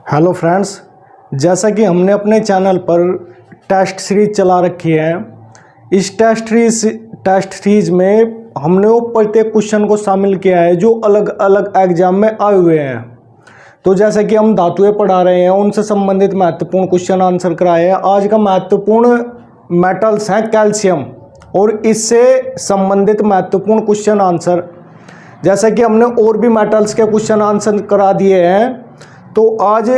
Hello friends, जैसा कि हमने अपने चैनल पर टेस्ट सीरीज चला रखी है। इस टेस्ट सीरीज में हमने वो प्रत्येक क्वेश्चन को शामिल किया है जो अलग अलग एग्जाम में आए हुए हैं। तो जैसे कि हम धातुएं पढ़ा रहे हैं, उनसे संबंधित महत्वपूर्ण क्वेश्चन आंसर कराए हैं। आज का महत्वपूर्ण मेटल्स है कैल्शियम, और इससे संबंधित महत्वपूर्ण क्वेश्चन आंसर। जैसा कि हमने और भी मेटल्स के क्वेश्चन आंसर करा दिए हैं, तो आज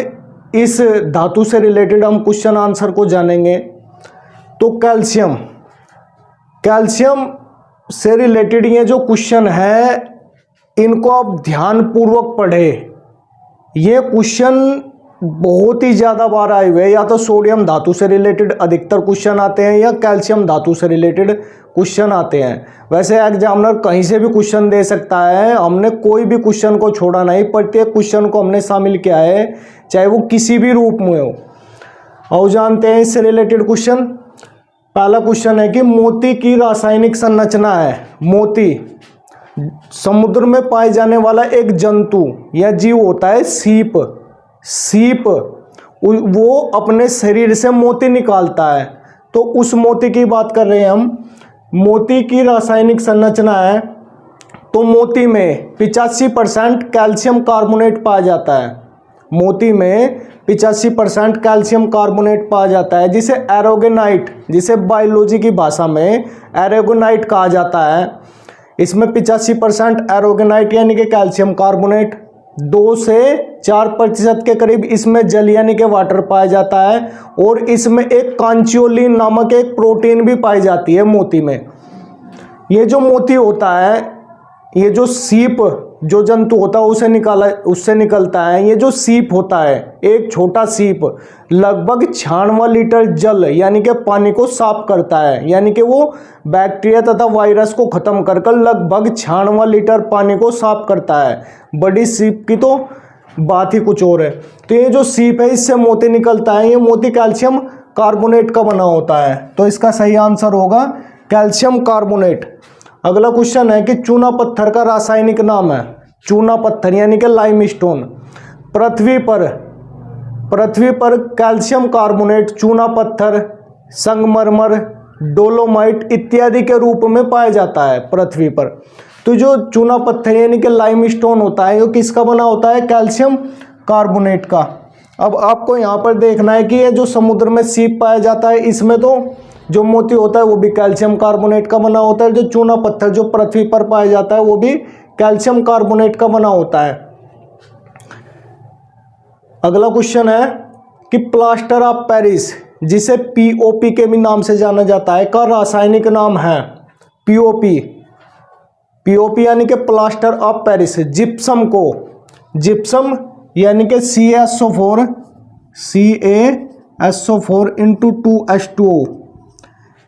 इस धातु से रिलेटेड हम क्वेश्चन आंसर को जानेंगे। तो कैल्शियम से रिलेटेड ये जो क्वेश्चन है, इनको आप ध्यानपूर्वक पढ़ें। ये क्वेश्चन बहुत ही ज़्यादा बार आए हुए हैं। या तो सोडियम धातु से रिलेटेड अधिकतर क्वेश्चन आते हैं, या कैल्शियम धातु से रिलेटेड क्वेश्चन आते हैं। वैसे एग्जामिनर कहीं से भी क्वेश्चन दे सकता है, हमने कोई भी क्वेश्चन को छोड़ा नहीं, प्रत्येक क्वेश्चन को हमने शामिल किया है, चाहे वो किसी भी रूप में हो। और जानते हैं इससे रिलेटेड क्वेश्चन। पहला क्वेश्चन है कि मोती की रासायनिक संरचना है। मोती समुद्र में पाए जाने वाला एक जंतु या जीव होता है सीप। वो अपने शरीर से मोती निकालता है। तो उस मोती की बात कर रहे हैं हम। मोती की रासायनिक संरचना है, तो मोती में 85% कैल्शियम कार्बोनेट पाया जाता है। मोती में 85% कैल्शियम कार्बोनेट पाया जाता है, जिसे एरोगेनाइट, जिसे बायोलॉजी की भाषा में एरोगेनाइट कहा जाता है। इसमें 85% एरोगेनाइट यानी कि कैल्शियम कार्बोनेट, 2 से 4% के करीब इसमें जल यानी कि वाटर पाया जाता है। और इसमें एक कांचियोलिन नामक एक प्रोटीन भी पाई जाती है मोती में। ये जो मोती होता है, ये जो सीप जो जंतु होता है उससे निकलता है। ये जो सीप होता है, एक छोटा सीप लगभग 96 लीटर जल यानी कि पानी को साफ करता है। यानी कि वो बैक्टीरिया तथा वायरस को खत्म कर लगभग 96 लीटर पानी को साफ करता है। बड़ी सीप की तो बात ही कुछ और है। तो ये जो सीप है, इससे मोती निकलता है। ये मोती कैल्शियम कार्बोनेट का बना होता है। तो इसका सही आंसर होगा कैल्शियम कार्बोनेट। अगला क्वेश्चन है कि चूना पत्थर का रासायनिक नाम है। चूना पत्थर यानी कि लाइमस्टोन। पृथ्वी पर कैल्शियम कार्बोनेट चूना पत्थर, संगमरमर, डोलोमाइट इत्यादि के रूप में पाया जाता है पृथ्वी पर। तो जो चूना पत्थर यानी कि लाइमस्टोन होता है, वो किसका बना होता है? कैल्शियम कार्बोनेट का। अब आपको यहाँ पर देखना है कि ये जो समुद्र में सीप पाया जाता है, इसमें तो जो मोती होता है वो भी कैल्शियम कार्बोनेट का बना होता है। जो चूना पत्थर जो पृथ्वी पर पाया जाता है, वो भी कैल्शियम कार्बोनेट का बना होता है। अगला क्वेश्चन है कि प्लास्टर ऑफ पेरिस, जिसे पीओपी के भी नाम से जाना जाता है, का रासायनिक नाम है पीओपी यानी कि plaster of Paris. Gypsum gypsum यानी कि CaSO4 into 2H2O।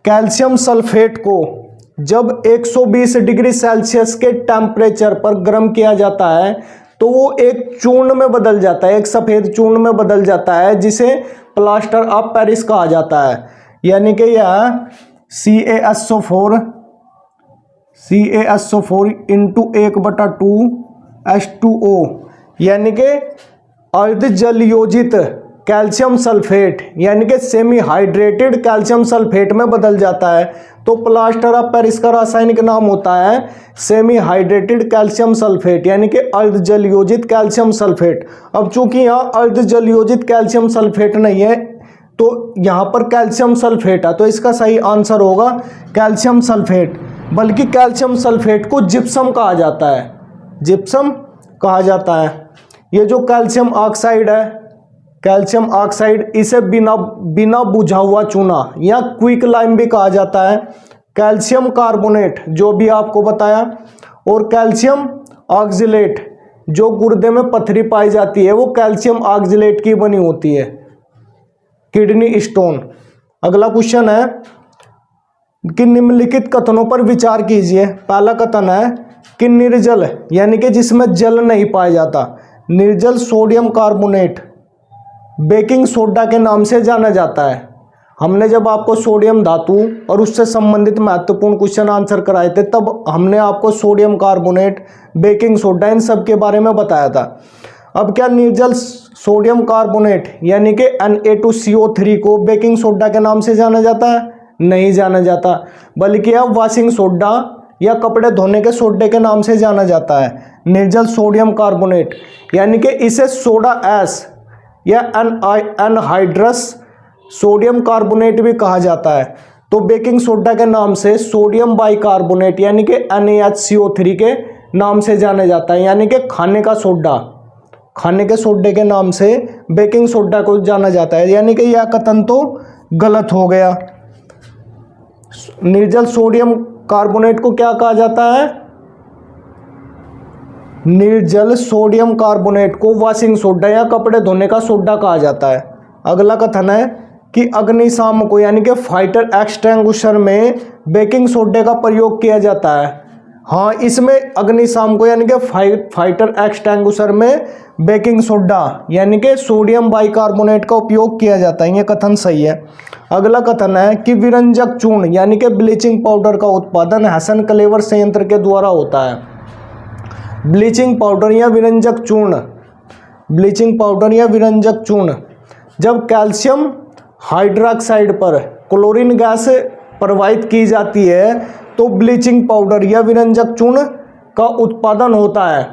Calcium sulphate को जब 120 डिग्री सेल्सियस के टेम्परेचर पर गर्म किया जाता है, तो वो एक चूर्ण में बदल जाता है, एक सफ़ेद चूर्ण में बदल जाता है, जिसे प्लास्टर ऑफ पेरिस कहा जाता है। यानी कि यह CaSO4 into 1/2H2O यानी कि अर्ध जल योजित कैल्शियम सल्फेट यानी कि सेमी हाइड्रेटेड कैल्शियम सल्फेट में बदल जाता है। तो प्लास्टर ऑफ पेरिस का रासायनिक नाम होता है सेमी हाइड्रेटेड कैल्शियम सल्फेट यानी कि अर्ध जल योजित कैल्शियम सल्फेट। अब चूंकि यहाँ अर्ध जल योजित कैल्शियम सल्फेट नहीं है, तो यहाँ पर कैल्शियम सल्फेट है। तो इसका सही आंसर होगा कैल्शियम सल्फेट। बल्कि कैल्शियम सल्फेट को जिप्सम कहा जाता है। जिप्सम कहा जाता है। ये जो कैल्शियम ऑक्साइड है, कैल्शियम ऑक्साइड, इसे बिना बुझा हुआ चूना या क्विक लाइम भी कहा जाता है। कैल्शियम कार्बोनेट जो भी आपको बताया, और कैल्शियम ऑक्जिलेट जो गुर्दे में पथरी पाई जाती है, वो कैल्शियम ऑक्जिलेट की बनी होती है। Kidney stone. अगला क्वेश्चन है कि निम्नलिखित कथनों पर विचार कीजिए। पहला कथन है कि निर्जल यानी कि जिसमें जल नहीं पाया जाता, निर्जल सोडियम कार्बोनेट बेकिंग सोडा के नाम से जाना जाता है। हमने जब आपको सोडियम धातु और उससे संबंधित महत्वपूर्ण क्वेश्चन आंसर कराए थे, तब हमने आपको सोडियम कार्बोनेट, बेकिंग सोडा, इन सब के बारे में बताया था। अब क्या निर्जल सोडियम कार्बोनेट यानी कि Na2CO3 को बेकिंग सोडा के नाम से जाना जाता है? नहीं जाना जाता, बल्कि अब वॉशिंग सोडा या कपड़े धोने के सोडे के नाम से जाना जाता है, निर्जल सोडियम कार्बोनेट। यानी कि इसे सोडा एस या एनहाइड्रस सोडियम कार्बोनेट भी कहा जाता है। तो बेकिंग सोडा के नाम से सोडियम बाइकार्बोनेट यानी कि NaHCO3 के नाम से जाना जाता है। यानी कि खाने का सोडा, खाने के सोडे के नाम से बेकिंग सोडा को जाना जाता है। यानी कि यह कथन तो गलत हो गया। निर्जल सोडियम कार्बोनेट को क्या कहा जाता है? निर्जल सोडियम कार्बोनेट को वॉशिंग सोडा या कपड़े धोने का सोडा कहा जाता है। अगला कथन है कि अग्निशामक यानी कि फाइटर एक्सटिंग्विशर में बेकिंग सोडे का प्रयोग किया जाता है। हाँ, इसमें अग्निशामक यानी कि फाइटर एक्सटिंग्विशर में बेकिंग सोडा यानी कि सोडियम बाइकार्बोनेट का उपयोग किया जाता है। यह कथन सही है। अगला कथन है कि विरंजक चूर्ण यानी कि ब्लीचिंग पाउडर का उत्पादन हैसन क्लेवर संयंत्र के द्वारा होता है। ब्लीचिंग पाउडर या विरंजक चूर्ण, ब्लीचिंग पाउडर या विरंजक चूर्ण जब कैल्शियम हाइड्रोक्साइड पर क्लोरीन गैस प्रवाहित की जाती है तो ब्लीचिंग पाउडर या विरंजक चूर्ण का उत्पादन होता है।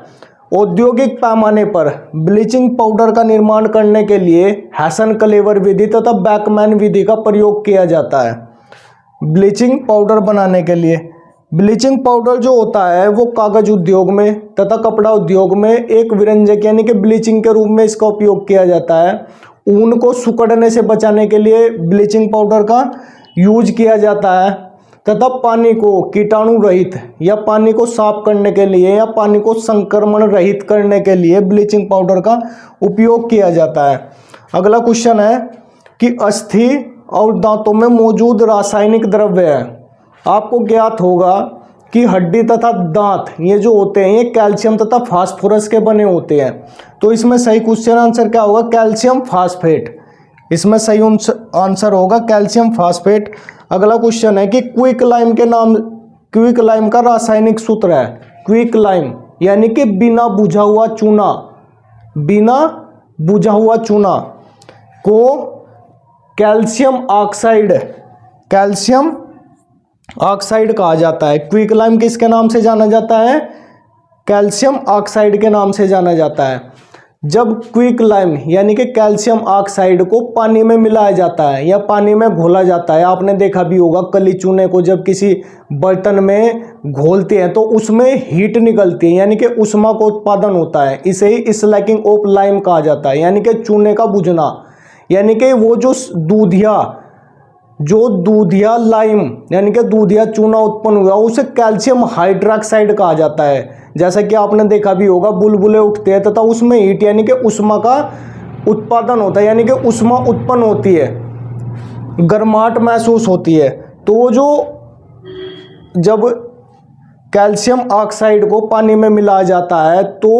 औद्योगिक पैमाने पर ब्लीचिंग पाउडर का निर्माण करने के लिए हैसन क्लेवर विधि तथा बैकमैन विधि का प्रयोग किया जाता है। ब्लीचिंग पाउडर बनाने के लिए ब्लीचिंग पाउडर जो होता है वो कागज उद्योग में तथा कपड़ा उद्योग में एक विरंजक यानी कि ब्लीचिंग के रूप में इसका उपयोग किया जाता है। ऊन को सिकुड़ने से बचाने के लिए ब्लीचिंग पाउडर का यूज किया जाता है तथा पानी को कीटाणु रहित या पानी को साफ करने के लिए या पानी को संक्रमण रहित करने के लिए ब्लीचिंग पाउडर का उपयोग किया जाता है। अगला क्वेश्चन है कि अस्थि और दांतों में मौजूद रासायनिक द्रव्य है। आपको ज्ञात होगा कि हड्डी तथा दांत ये जो होते हैं ये कैल्शियम तथा फास्फोरस के बने होते हैं। तो इसमें सही क्वेश्चन आंसर क्या होगा? Calcium phosphate. इसमें सही आंसर होगा कैल्शियम फास्फेट। अगला क्वेश्चन है कि क्विक लाइम के नाम, क्विक लाइम का रासायनिक सूत्र है क्विक लाइम यानी कि बिना बुझा हुआ चूना, बिना बुझा हुआ चूना को कैल्शियम ऑक्साइड, कैल्शियम ऑक्साइड कहा जाता है। क्विक लाइम किसके नाम से जाना जाता है? कैल्शियम ऑक्साइड के नाम से जाना जाता है। जब क्विक लाइम यानी कि कैल्शियम ऑक्साइड को पानी में मिलाया जाता है या पानी में घोला जाता है, आपने देखा भी होगा कली चूने को जब किसी बर्तन में घोलते हैं तो उसमें हीट निकलती है यानी कि उष्मा का उत्पादन होता है। इसे ही स्लैकिंग ऑफ लाइम कहा जाता है यानी कि चूने का बुझना। यानी कि वो जो दूधिया लाइम यानी कि दूधिया चूना उत्पन्न हुआ उसे कैल्शियम हाइड्रोक्साइड कहा जाता है। जैसा कि आपने देखा भी होगा बुलबुले उठते हैं तथा उसमें हीट यानी कि उष्मा का उत्पादन होता है यानी कि उष्मा उत्पन्न होती है, गर्माहट महसूस होती है। तो वो जो जब कैल्शियम ऑक्साइड को पानी में मिलाया जाता है तो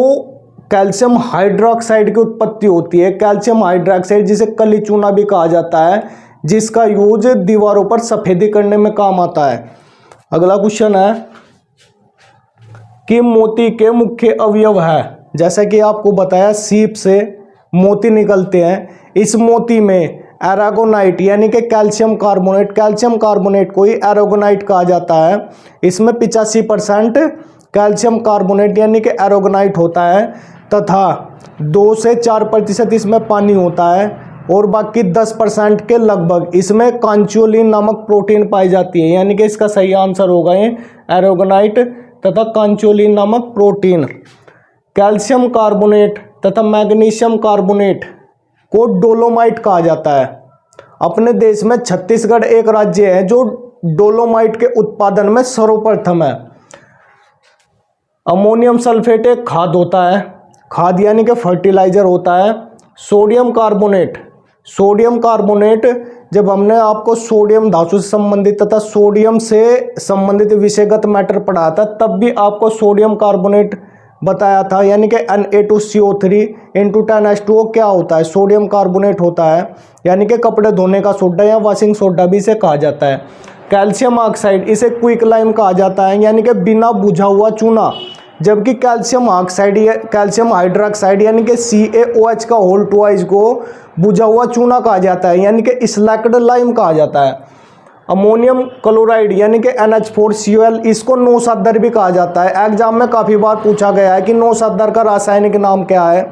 कैल्शियम हाइड्रोक्साइड की उत्पत्ति होती है। कैल्शियम हाइड्रोक्साइड जिसे कली चूना भी कहा जाता है, जिसका यूज दीवारों पर सफेदी करने में काम आता है। अगला क्वेश्चन है कि मोती के मुख्य अवयव है। जैसा कि आपको बताया सीप से मोती निकलते हैं। इस मोती में एरागोनाइट यानी कि कैल्शियम कार्बोनेट को ही एरागोनाइट कहा जाता है। इसमें 85% कैल्शियम कार्बोनेट यानी कि एरागोनाइट होता है तथा 2 से 4% इसमें पानी होता है और बाकी 10% के लगभग इसमें कांचोलिन नामक प्रोटीन पाई जाती है। यानी कि इसका सही आंसर होगा ये एरागोनाइट तथा कांचोलिन नामक प्रोटीन। कैल्शियम कार्बोनेट तथा मैग्नीशियम कार्बोनेट को डोलोमाइट कहा जाता है। अपने देश में छत्तीसगढ़ एक राज्य है जो डोलोमाइट के उत्पादन में सर्वप्रथम है। अमोनियम सल्फेट एक खाद होता है, खाद यानी कि फर्टिलाइजर होता है। सोडियम कार्बोनेट जब हमने आपको सोडियम धातु से संबंधित तथा सोडियम से संबंधित विषयगत मैटर पढ़ाया था तब भी आपको सोडियम कार्बोनेट बताया था यानी कि Na2CO3 × 10H2O क्या होता है? सोडियम कार्बोनेट होता है यानी कि कपड़े धोने का सोडा या वॉशिंग सोडा भी इसे कहा जाता है। कैल्शियम ऑक्साइड इसे क्विक लाइम कहा जाता है यानी कि बिना बुझा हुआ चूना। जबकि कैल्शियम ऑक्साइड या कैल्शियम हाइड्रोक्साइड यानी कि CaOH का होल ट्वाइस को बुझा हुआ चूना कहा जाता है, यानी कि स्लैक्ड लाइम कहा जाता है। अमोनियम क्लोराइड यानी कि NH4Cl, इसको नौसद्दर भी कहा जाता है। एग्जाम में काफ़ी बार पूछा गया है कि नौसद्दर का रासायनिक नाम क्या है,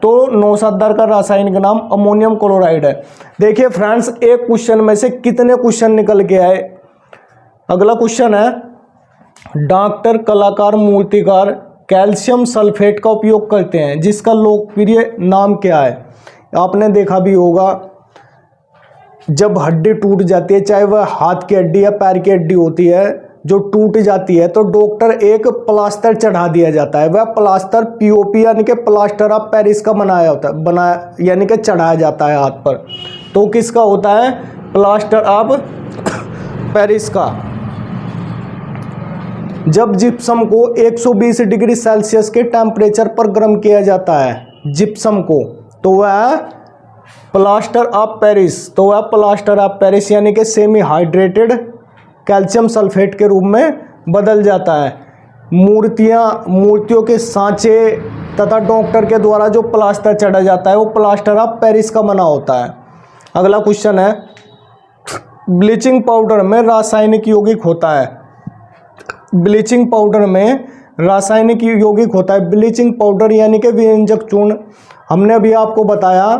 तो नौसद्दर का रासायनिक नाम अमोनियम क्लोराइड है। देखिए फ्रेंड्स, एक क्वेश्चन में से कितने क्वेश्चन निकल के आए। अगला क्वेश्चन है, डॉक्टर, कलाकार, मूर्तिकार कैल्शियम सल्फेट का उपयोग करते हैं, जिसका लोकप्रिय नाम क्या है। आपने देखा भी होगा, जब हड्डी टूट जाती है, चाहे वह हाथ की हड्डी या पैर की हड्डी होती है, जो टूट जाती है तो डॉक्टर एक प्लास्टर चढ़ा दिया जाता है। वह प्लास्टर POP यानी कि प्लास्टर ऑफ पेरिस का बनाया होता है, बनाया यानी कि चढ़ाया जाता है हाथ पर। तो किसका होता है, प्लास्टर ऑफ पेरिस का। जब जिप्सम को 120 डिग्री सेल्सियस के टेम्परेचर पर गर्म किया जाता है, जिप्सम को, तो वह प्लास्टर ऑफ पेरिस, तो वह प्लास्टर ऑफ पेरिस यानी कि सेमी हाइड्रेटेड कैल्शियम सल्फेट के रूप में बदल जाता है। मूर्तियों के सांचे तथा डॉक्टर के द्वारा जो प्लास्टर चढ़ा जाता है वो प्लास्टर ऑफ पेरिस का बना होता है। अगला क्वेश्चन है, ब्लीचिंग पाउडर में रासायनिक यौगिक होता है। ब्लीचिंग पाउडर में रासायनिक यौगिक होता है। ब्लीचिंग पाउडर यानी कि विरंजक चूर्ण। हमने अभी आपको बताया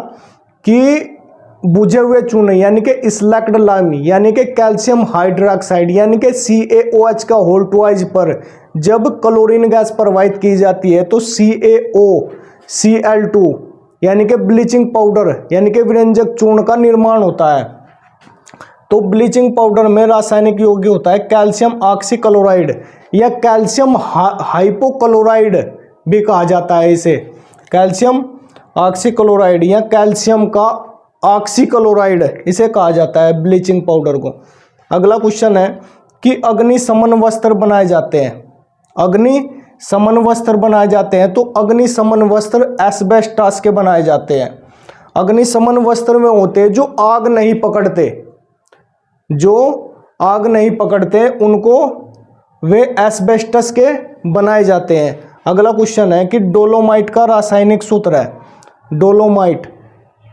कि बुझे हुए चूने यानी कि स्लैक्ड लाइम यानी कि कैल्शियम हाइड्रोक्साइड यानी कि CaOH का होल ट्वाइस पर जब क्लोरीन गैस प्रवाहित की जाती है तो CaOCl2 यानी कि ब्लीचिंग पाउडर यानी कि विरंजक चूर्ण का निर्माण होता है। तो ब्लीचिंग पाउडर में रासायनिक यौगिक होता है कैल्शियम ऑक्सीक्लोराइड या कैल्शियम हाइपोक्लोराइड भी कहा जाता है इसे। कैल्शियम ऑक्सीक्लोराइड या कैल्शियम का ऑक्सीक्लोराइड इसे कहा जाता है ब्लीचिंग पाउडर को। अगला क्वेश्चन है कि अग्निशमन वस्त्र बनाए जाते हैं। अग्निशमन वस्त्र बनाए जाते हैं तो अग्निशमन वस्त्र एस्बेस्टॉस के बनाए जाते हैं। अग्निशमन वस्त्र में होते हैं जो आग नहीं पकड़ते, जो आग नहीं पकड़ते उनको वे एस्बेस्टस के बनाए जाते हैं। अगला क्वेश्चन है कि डोलोमाइट का रासायनिक सूत्र है।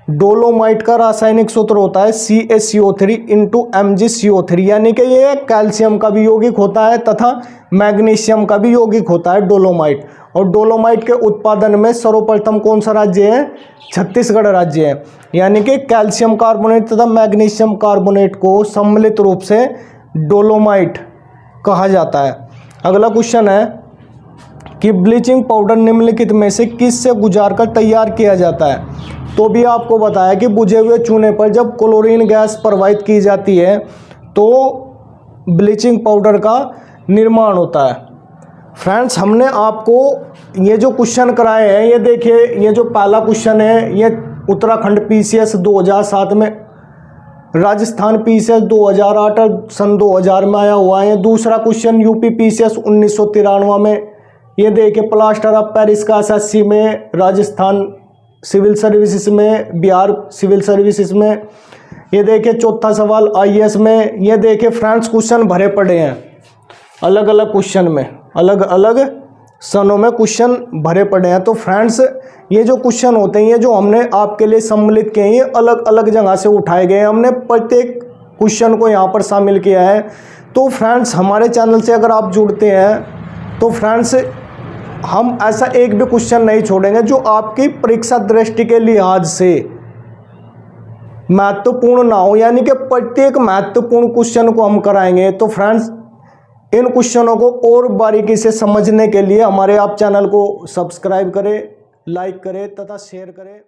डोलोमाइट का रासायनिक सूत्र होता है CaCO3 × MgCO3 यानी कि ये कैल्शियम का भी यौगिक होता है तथा मैग्नीशियम का भी यौगिक होता है डोलोमाइट। और डोलोमाइट के उत्पादन में सर्वप्रथम कौन सा राज्य है, छत्तीसगढ़ राज्य है। यानी कि कैल्शियम कार्बोनेट तथा मैग्नीशियम कार्बोनेट को सम्मिलित रूप से डोलोमाइट कहा जाता है। अगला क्वेश्चन है कि ब्लीचिंग पाउडर निम्नलिखित में से किस से गुजारकर तैयार किया जाता है। तो भी आपको बताया कि बुझे हुए चूने पर जब क्लोरीन गैस प्रवाहित की जाती है तो ब्लीचिंग पाउडर का निर्माण होता है। फ्रेंड्स, हमने आपको ये जो क्वेश्चन कराए हैं, ये देखिए, ये जो पहला क्वेश्चन है ये उत्तराखंड PCS 2007 में, राजस्थान PCS 2008 और सन 2000 में आया हुआ है। दूसरा क्वेश्चन UP PCS 1993 में, ये देखिए प्लास्टर ऑफ पेरिस का SSC में, राजस्थान सिविल सर्विसेज में, बिहार सिविल सर्विसेज में। ये देखिए चौथा सवाल IAS में। ये देखिए फ्रेंड्स, क्वेश्चन भरे पड़े हैं अलग अलग क्वेश्चन में, अलग अलग सनों में क्वेश्चन भरे पड़े हैं। तो फ्रेंड्स, ये जो क्वेश्चन होते हैं, ये जो हमने आपके लिए सम्मिलित किए हैं, ये अलग अलग जगह से उठाए गए हैं। हमने प्रत्येक क्वेश्चन को यहाँ पर शामिल किया है। तो फ्रेंड्स, हमारे चैनल से अगर आप जुड़ते हैं तो फ्रेंड्स, हम ऐसा एक भी क्वेश्चन नहीं छोड़ेंगे जो आपकी परीक्षा दृष्टि के लिहाज से महत्वपूर्ण ना हो, यानी कि प्रत्येक महत्वपूर्ण क्वेश्चन को हम कराएंगे। तो फ्रेंड्स, इन क्वेश्चनों को और बारीकी से समझने के लिए हमारे आप चैनल को सब्सक्राइब करें, लाइक करें तथा शेयर करें।